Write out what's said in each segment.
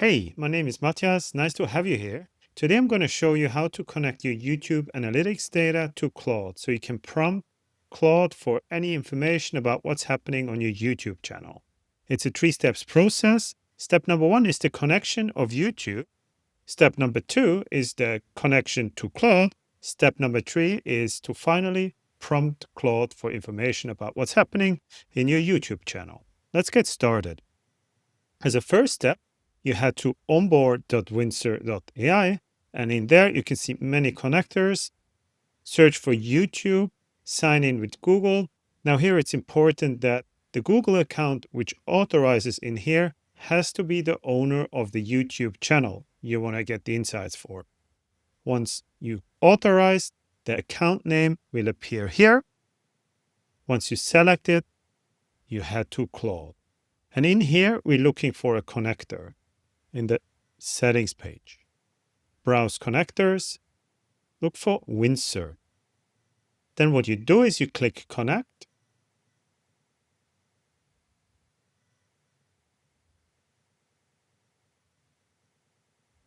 Hey, my name is Matthias. Nice to have you here. Today I'm going to show you how to connect your YouTube analytics data to Claude so you can prompt Claude for any information about what's happening on your YouTube channel. It's a 3 steps process. Step number 1 is the connection of YouTube. Step number 2 is the connection to Claude. Step number 3 is to finally prompt Claude for information about what's happening in your YouTube channel. Let's get started. As a first step, you head to onboard.windsor.ai, and in there you can see many connectors. Search for YouTube, sign in with Google. Now here it's important that the Google account which authorizes in here has to be the owner of the YouTube channel you want to get the insights for. Once you authorize, the account name will appear here. Once you select it, you head to Claude. And in here, we're looking for a connector in the settings page. Browse connectors, look for Windsor. Then what you do is you click connect.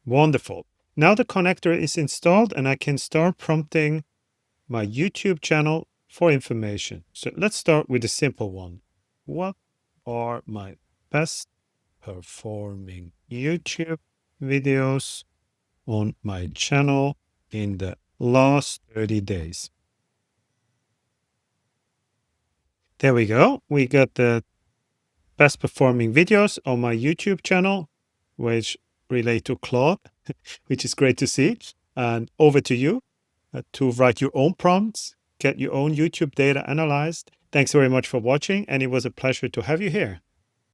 Wonderful. Now the connector is installed and I can start prompting my YouTube channel for information. So let's start with a simple one. What are my best performing YouTube videos on my channel in the last 30 days? There we go. We got the best performing videos on my YouTube channel, which relate to Claude, which is great to see. And over to you to write your own prompts, get your own YouTube data analyzed. Thanks very much for watching, and it was a pleasure to have you here.